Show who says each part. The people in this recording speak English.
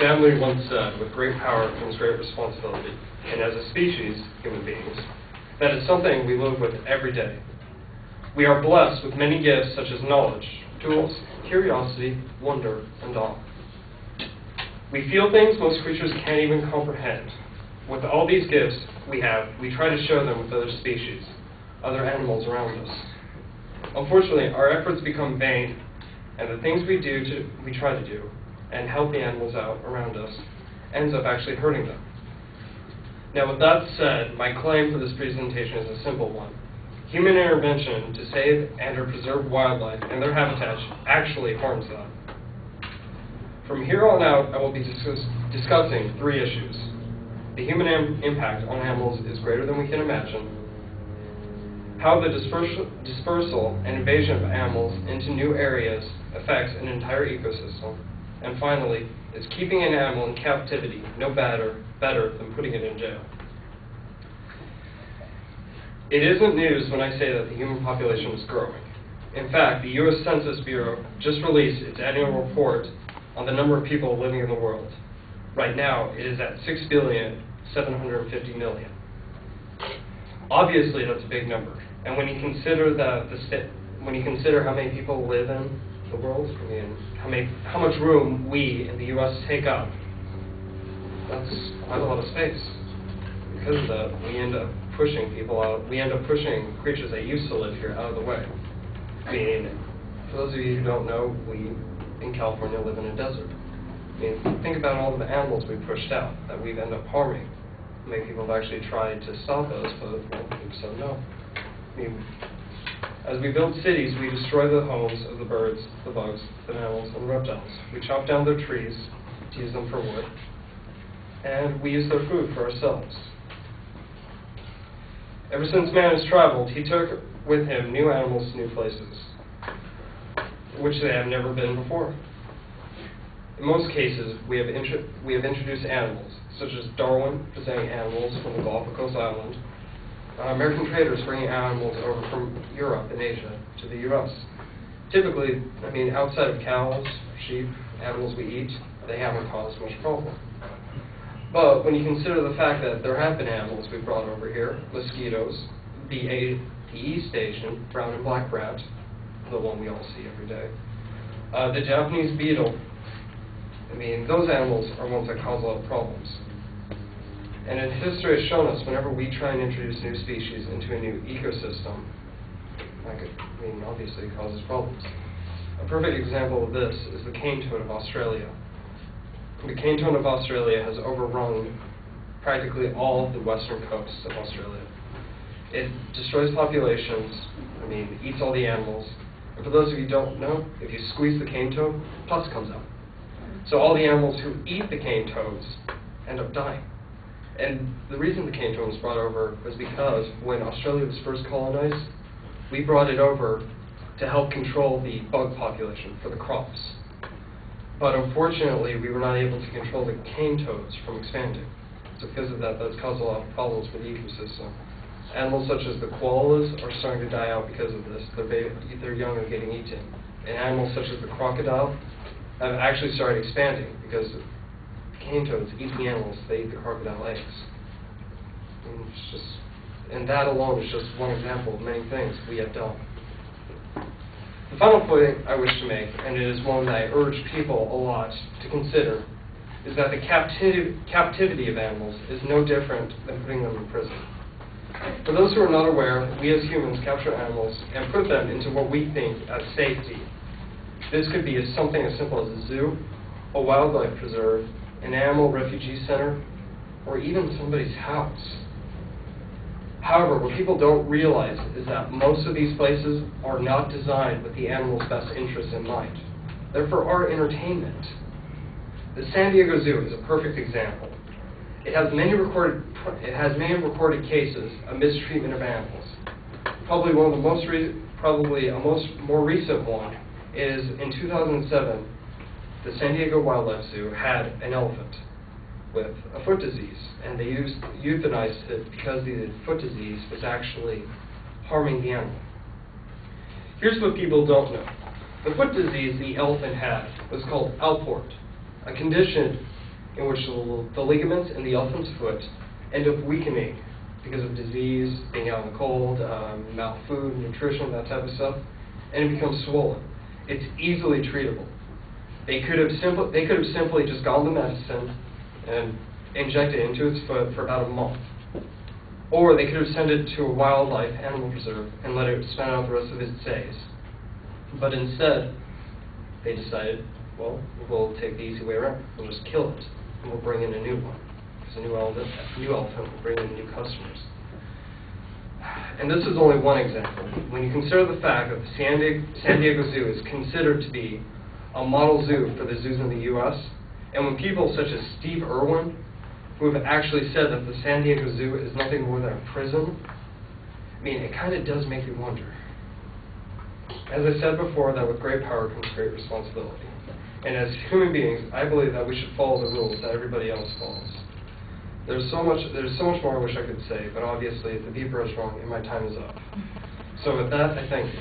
Speaker 1: family once said, with great power comes great responsibility, and as a species, human beings, that is something we live with every day. We are blessed with many gifts such as knowledge, tools, curiosity, wonder, and awe. We feel things most creatures can't even comprehend. With all these gifts we have, we try to share them with other species, other animals around us. Unfortunately, our efforts become vain, and the things we try to do and help the animals out around us ends up actually hurting them. Now, with that said, my claim for this presentation is a simple one. Human intervention to save and or preserve wildlife and their habitats actually harms them. From here on out, I will be discussing three issues. The human impact on animals is greater than we can imagine. How the dispersal and invasion of animals into new areas affects an entire ecosystem. And finally, is keeping an animal in captivity no better than putting it in jail. It isn't news when I say that the human population is growing. In fact, the U.S. Census Bureau just released its annual report on the number of people living in the world. Right now, it is at 6,750,000,000. Obviously, that's a big number. And when you consider how many people live in the world, I mean, how much room we in the U.S. take up, that's quite a lot of space. Because of that, we end up pushing people out. We end up pushing creatures that used to live here out of the way. I mean, for those of you who don't know, we in California live in a desert. I mean, think about all of the animals we pushed out that we've ended up harming. Many people have actually tried to stop us, but well, so no. I mean, as we build cities, we destroy the homes of the birds, the bugs, the mammals, and the reptiles. We chop down their trees to use them for wood, and we use their food for ourselves. Ever since man has traveled, he took with him new animals to new places, which they have never been before. In most cases, we have introduced animals, such as Darwin presenting animals from the Galapagos Island, American traders bringing animals over from Europe and Asia to the U.S. Typically, I mean, outside of cows, sheep, animals we eat, they haven't caused much problem. But when you consider the fact that there have been animals we brought over here, mosquitoes, the East Asian, brown and black rat, the one we all see every day, the Japanese beetle, I mean, those animals are ones that cause a lot of problems. And history has shown us whenever we try and introduce new species into a new ecosystem, obviously it causes problems. A perfect example of this is the cane toad of Australia. The cane toad of Australia has overrun practically all of the western coast of Australia. It destroys populations, eats all the animals. And for those of you who don't know, if you squeeze the cane toad, pus comes out. So all the animals who eat the cane toads end up dying. And the reason the cane toad was brought over was because when Australia was first colonized, we brought it over to help control the bug population for the crops. But unfortunately, we were not able to control the cane toads from expanding. So because of that, that's caused a lot of problems for the ecosystem. Animals such as the koalas are starting to die out because of this. Their young are getting eaten. And animals such as the crocodile have actually started expanding because cane toads eat the animals, they eat the crocodile eggs. And that alone is just one example of many things we have done. The final point I wish to make, and it is one that I urge people a lot to consider, is that the captivity of animals is no different than putting them in prison. For those who are not aware, we as humans capture animals and put them into what we think as safety. This could be something as simple as a zoo, a wildlife preserve, an animal refugee center, or even somebody's house. However, what people don't realize is that most of these places are not designed with the animal's best interests in mind. They're for our entertainment. The San Diego Zoo is a perfect example. It has many recorded cases of mistreatment of animals. Probably one of the more recent one is in 2007, the San Diego Wildlife Zoo had an elephant with a foot disease, and they euthanized it because the foot disease was actually harming the animal. Here's what people don't know. The foot disease the elephant had was called Alport, a condition in which the ligaments in the elephant's foot end up weakening because of disease, being out in the cold, malfood, nutrition, that type of stuff, and it becomes swollen. It's easily treatable. They could have simply just gotten the medicine and injected it into its foot for about a month. Or they could have sent it to a wildlife animal preserve and let it spend out the rest of its days. But instead, they decided, well, we'll take the easy way around. We'll just kill it, and we'll bring in a new one. Because a new elephant will bring in new customers. And this is only one example. When you consider the fact that the San Diego Zoo is considered to be a model zoo for the zoos in the U.S., and when people such as Steve Irwin, who have actually said that the San Diego Zoo is nothing more than a prison, I mean, it kind of does make you wonder. As I said before, that with great power comes great responsibility. And as human beings, I believe that we should follow the rules that everybody else follows. There's so much more I wish I could say, but obviously, if the beeper is wrong, and my time is up. So with that, I thank you.